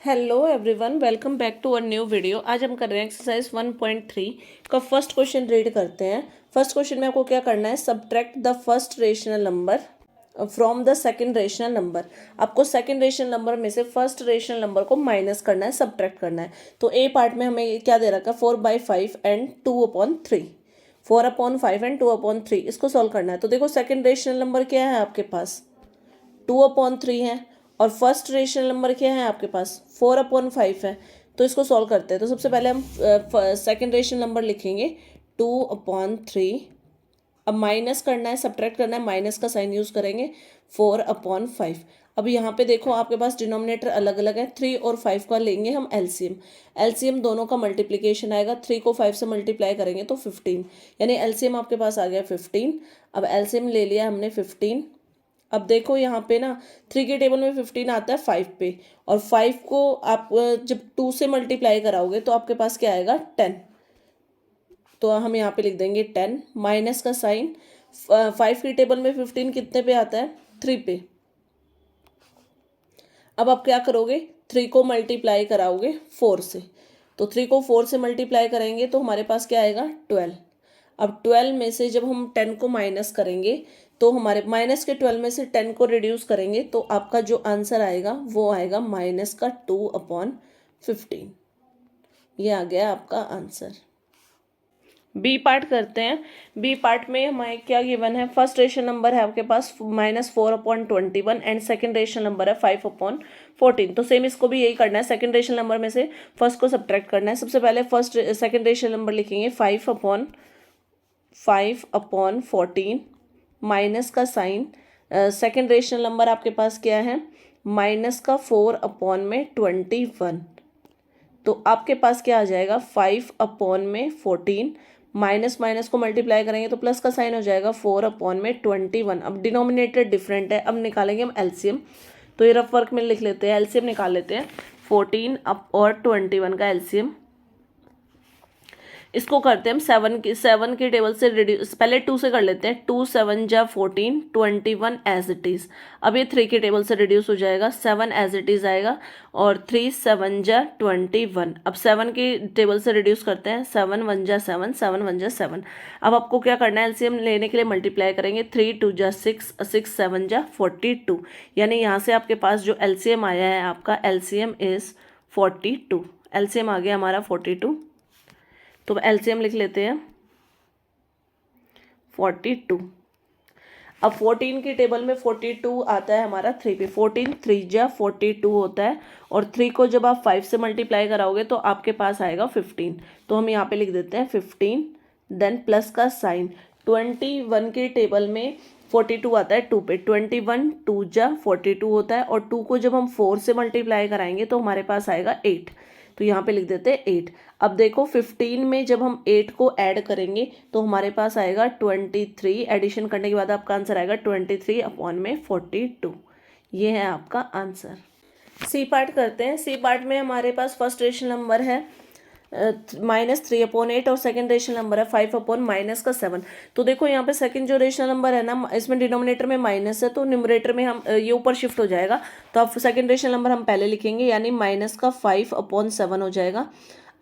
Hello everyone, welcome back to a new video. आज हम कर रहे हैं एक्सरसाइज 1.3 का फर्स्ट क्वेश्चन रीड करते हैं। फर्स्ट क्वेश्चन में आपको क्या करना है, subtract the first rational number from the second rational number. आपको सेकंड रेशनल नंबर में से फर्स्ट रेशनल नंबर को माइनस करना है, सब्ट्रैक्ट करना है। तो ए पार्ट में हमें क्या दे रखा है, 4/5 एंड 2/3, 4/5 एंड 2/3। इसको सॉल्व करना है। तो देखो सेकंड रेशनल नंबर क्या है आपके पास, 2/3 है, और फर्स्ट रेशनल नंबर क्या है आपके पास, 4/5 है। तो इसको सॉल्व करते हैं। तो सबसे पहले हम सेकंड रेशनल नंबर लिखेंगे 2/3। अब माइनस करना है, सब्ट्रैक्ट करना है, माइनस का साइन यूज़ करेंगे, 4/5। अब यहाँ पे देखो आपके पास डिनोमिनेटर अलग अलग है, 3 और 5 का लेंगे हम एलसीएम। एलसीएम दोनों का मल्टीप्लिकेशन आएगा, 3 को 5 से मल्टीप्लाई करेंगे तो 15, यानी एलसीएम आपके पास आ गया 15। अब एलसीएम ले लिया हमने 15। अब देखो यहाँ पे ना 3 के टेबल में 15 आता है 5 पे, और 5 को आप जब 2 से मल्टीप्लाई कराओगे तो आपके पास क्या आएगा, 10। तो हम यहाँ पे लिख देंगे 10, माइनस का साइन। 5 के टेबल में 15 कितने पे आता है, 3 पे। अब आप क्या करोगे, 3 को मल्टीप्लाई कराओगे 4 से, तो 3 को 4 से मल्टीप्लाई करेंगे तो हमारे पास क्या आएगा, 12। अब 12 में से जब हम 10 को माइनस करेंगे तो हमारे माइनस के 12 में से 10 को रिड्यूस करेंगे तो आपका जो आंसर आएगा वो आएगा माइनस का 2/15। ये आ गया आपका आंसर। बी पार्ट करते हैं। बी पार्ट में हमें क्या गिवन है, फर्स्ट रेशनल नंबर है आपके पास -4/21 एंड सेकंड रेशनल नंबर है 5/14। तो सेम इसको भी यही करना है, सेकंड रेशनल नंबर में से फर्स्ट को सब्ट्रैक्ट करना है। सबसे पहले सेकंड रेशनल नंबर लिखेंगे 5/14 माइनस का साइन। सेकंड रेशनल नंबर आपके पास क्या है, माइनस का 4/21। तो आपके पास क्या आ जाएगा, 5/14, माइनस माइनस को मल्टीप्लाई करेंगे तो प्लस का साइन हो जाएगा, 4/21। अब डिनोमिनेटर डिफरेंट है, अब निकालेंगे हम एलसीएम। तो ये रफ वर्क में लिख लेते हैं, एलसीएम निकाल लेते हैं। 14 और 21 का एलसीएम, इसको करते हैं हम 7 के टेबल से रिड्यूस, पहले 2 से कर लेते हैं। 2 7 जा 14, 21 एज इट इज़। अब ये 3 के टेबल से रिड्यूस हो जाएगा, 7 एज इट इज़ आएगा, और 3 7 जा 21। अब 7 के टेबल से रिड्यूस करते हैं, 7 1 जा 7, 7 1 जा 7। अब आपको क्या करना है, एलसीएम लेने के लिए मल्टीप्लाई करेंगे, 3 2 जा 6, 6 7 जा 42। यानी यहाँ से आपके पास जो एलसीएम आया है आपका, एलसीएम इज़ 42। एलसीएम आ गया हमारा 42। तो एलसीएम लिख लेते हैं 42। अब 14 की टेबल में 42 आता है हमारा 3 पे, 14 3 जा 42 होता है, और 3 को जब आप 5 से मल्टीप्लाई कराओगे तो आपके पास आएगा 15। तो हम यहाँ पे लिख देते हैं 15, देन प्लस का साइन। 21 के टेबल में 42 आता है 2 पे, 21 2 जा 42 होता है, और 2 को जब हम 4 से मल्टीप्लाई कराएंगे तो हमारे पास आएगा 8। तो यहाँ पे लिख देते हैं 8। अब देखो 15 में जब हम 8 को ऐड करेंगे तो हमारे पास आएगा 23। एडिशन करने के बाद आपका आंसर आएगा 23/42। ये है आपका आंसर। सी पार्ट करते हैं। सी पार्ट में हमारे पास फर्स्ट रेशनल नंबर है -3/8 और सेकंड रेशनल नंबर है 5/-7। तो देखो यहाँ पे सेकंड जो रेशनल नंबर है ना, इसमें डिनोमिनेटर में माइनस है तो न्यूमरेटर में हम ये ऊपर शिफ्ट हो जाएगा। तो आप सेकंड रेशनल नंबर हम पहले लिखेंगे, यानी माइनस का 5/7 हो जाएगा।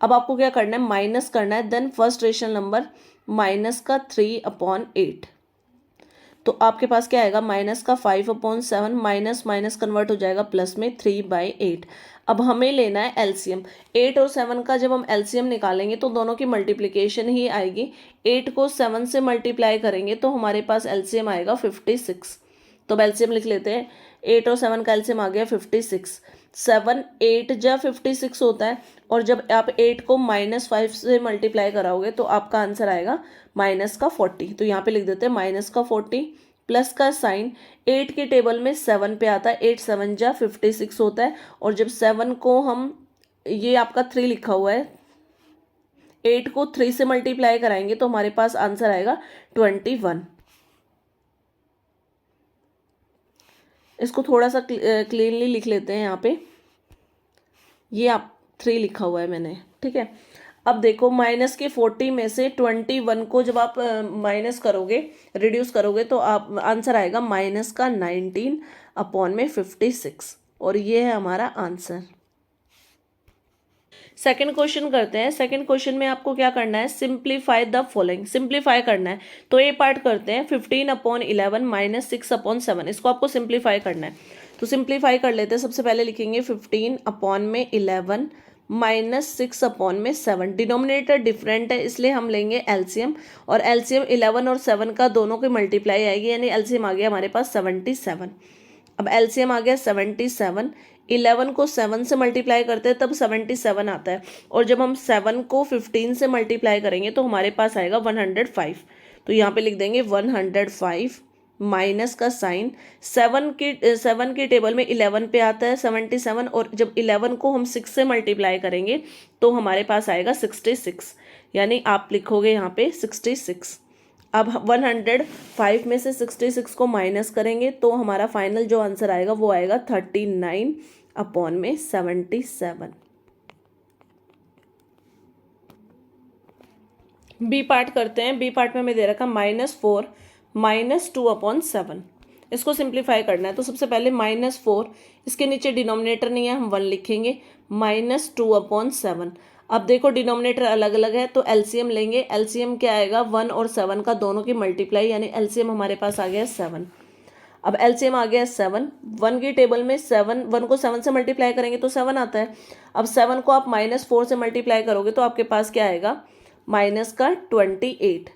अब आपको क्या करना है, माइनस करना है, then first rational number minus का 3/8। तो आपके पास क्या आएगा, माइनस का 5/7, माइनस माइनस कन्वर्ट हो जाएगा प्लस में 3/8। अब हमें लेना है एलसीएम। 8 और 7 का जब हम एलसीएम निकालेंगे तो दोनों की मल्टीप्लिकेशन ही आएगी। 8 को 7 से मल्टीप्लाई करेंगे तो हमारे पास एलसीएम आएगा 56। तो एलसीएम लिख लेते हैं, 8 और 7 का एलसीएम आ गया 56। 7 8 जा 56 होता है, और जब आप 8 को -5 से मल्टीप्लाई कराओगे तो आपका आंसर आएगा माइनस का 40। तो यहाँ पे लिख देते हैं माइनस का 40, प्लस का साइन। 8 के टेबल में 7 पे आता है, 8 7 जा 56 होता है, और जब 7 को हम, ये आपका 3 लिखा हुआ है, 8 को 3 से मल्टीप्लाई कराएंगे तो हमारे पास आंसर आएगा 21। इसको थोड़ा सा क्लीनली लिख लेते हैं यहाँ पे, ये आप 3 लिखा हुआ है मैंने, ठीक है। अब देखो माइनस के 40 में से 21 को जब आप माइनस करोगे, रिड्यूस करोगे, तो आप आंसर आएगा -19/56, और ये है हमारा आंसर। सेकंड क्वेश्चन करते हैं। सेकंड क्वेश्चन में आपको क्या करना है, सिंप्लीफाई द फॉलोइंग, सिंप्लीफाई करना है। तो ये पार्ट करते हैं, 15/11 माइनस 6/7, इसको आपको सिंप्लीफाई करना है। तो सिंप्लीफाई कर लेते हैं। सबसे पहले लिखेंगे 15/11 माइनस 6/7। डिनोमिनेटर डिफरेंट है इसलिए हम लेंगे एलसीएम, और एलसीएम 11 और 7 का दोनों की मल्टीप्लाई आएगी, यानी एलसीएम आ गया हमारे पास 77। अब एलसीएम आ गया 77, 11 को 7 से मल्टीप्लाई करते हैं तब 77 आता है, और जब हम 7 को 15 से मल्टीप्लाई करेंगे तो हमारे पास आएगा 105। तो यहाँ पे लिख देंगे 105 माइनस का साइन, 7 की टेबल में 11 पे आता है 77, और जब 11 को हम 6 से मल्टीप्लाई करेंगे तो हमारे पास आएगा 66, यानी आप लिखोगे यहाँ पे 66। अब 105 में से 66 को माइनस करेंगे तो हमारा फाइनल जो आंसर आएगा वो आएगा 39/77। बी पार्ट करते हैं। बी पार्ट में हमें दे रखा -4 माइनस 2/7, इसको सिंप्लीफाई करना है। तो सबसे पहले -4, इसके नीचे डिनोमिनेटर नहीं है, हम 1 लिखेंगे, -2/7। अब देखो डिनोमिनेटर अलग अलग है तो एलसीएम लेंगे। एलसीएम क्या आएगा, 1 और 7 का दोनों की मल्टीप्लाई, यानी एलसीएम हमारे पास आ गया 7। अब एलसीएम आ गया 7, 1 की टेबल में 1 को 7 से मल्टीप्लाई करेंगे तो 7 आता है। अब 7 को आप -4 से मल्टीप्लाई करोगे तो आपके पास क्या आएगा, माइनस का 28।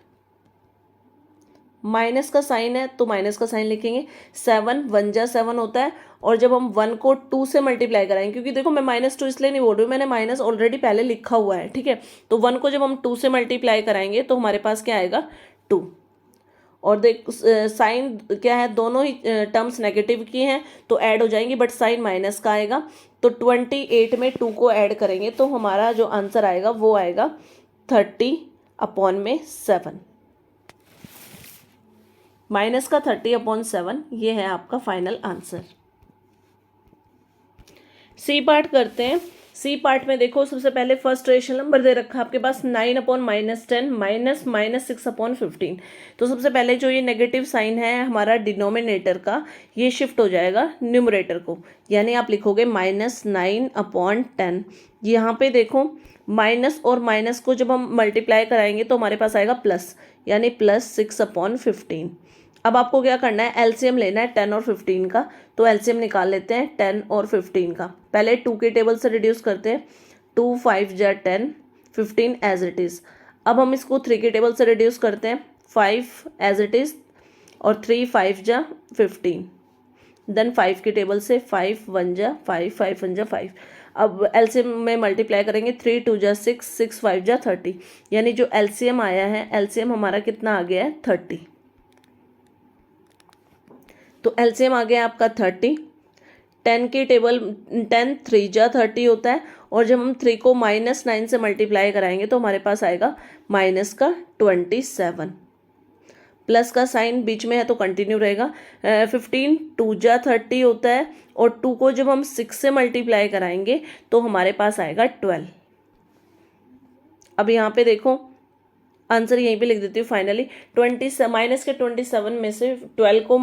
माइनस का साइन है तो माइनस का साइन लिखेंगे, 7 1 जा 7 होता है, और जब हम 1 को 2 से मल्टीप्लाई कराएंगे, क्योंकि देखो मैं -2 इसलिए नहीं बोल रही हूँ, मैंने माइनस ऑलरेडी पहले लिखा हुआ है, ठीक है। तो 1 को जब हम 2 से मल्टीप्लाई कराएंगे तो हमारे पास क्या आएगा 2, और देख साइन क्या है, दोनों ही टर्म्स नेगेटिव की हैं तो ऐड हो जाएंगी, बट साइन माइनस का आएगा। तो 28 में 2 को ऐड करेंगे तो हमारा जो आंसर आएगा वो आएगा 30/7, माइनस का 30/7, ये है आपका फाइनल आंसर। सी पार्ट करते हैं। सी पार्ट में देखो सबसे पहले फर्स्ट रेशनल नंबर दे रखा है आपके पास 9/-10 माइनस -6/15। तो सबसे पहले जो ये नेगेटिव साइन है हमारा डिनोमिनेटर का, ये शिफ्ट हो जाएगा न्यूमरेटर को, यानी आप लिखोगे -9/10। यहाँ पे देखो माइनस और माइनस को जब हम मल्टीप्लाई कराएंगे तो हमारे पास आएगा प्लस, यानी +6/15। अब आपको क्या करना है, एलसीएम लेना है 10 और 15 का। तो एलसीएम निकाल लेते हैं 10 और 15 का। पहले 2 के टेबल से रिड्यूस करते हैं, 2 5 जा 10, 15 एज इट इज़। अब हम इसको 3 के टेबल से रिड्यूस करते हैं, 5 एज इट इज़, और 3 5 जा 15। देन 5 की टेबल से 5 1 जा 5, 5 1 जा 5। अब एलसीएम में मल्टीप्लाई करेंगे, 3 2 जा 6, 6 5 जा 30, यानी जो एलसीएम आया है, एलसीएम हमारा कितना आ गया है 30। तो एलसीएम आ गया आपका 30। 10 की टेबल 10 3 जा 30 होता है, और जब हम 3 को -9 से मल्टीप्लाई कराएंगे तो हमारे पास आएगा माइनस का 27। प्लस का साइन बीच में है तो कंटिन्यू रहेगा। 15 2 जा 30 होता है, और 2 को जब हम 6 से मल्टीप्लाई कराएंगे तो हमारे पास आएगा 12। अब यहाँ पे देखो आंसर यहीं पे लिख देती हूँ फाइनली। माइनस के 27 में से 12 को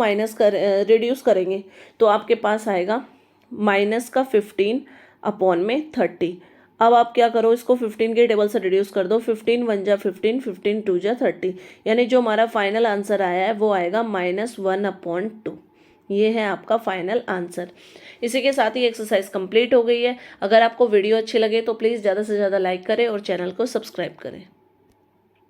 रिड्यूस करेंगे तो आपके पास आएगा माइनस का 15/30। अब आप क्या करो, इसको 15 के टेबल से रिड्यूस कर दो, 15 1 जा 15, 15 2 जा 30, यानी जो हमारा फाइनल आंसर आया है वो आएगा -1/2। ये है आपका फाइनल आंसर। इसी के साथ ही एक्सरसाइज कंप्लीट हो गई है। अगर आपको वीडियो अच्छी लगे तो प्लीज़ ज़्यादा से ज़्यादा लाइक करें और चैनल को सब्सक्राइब करें।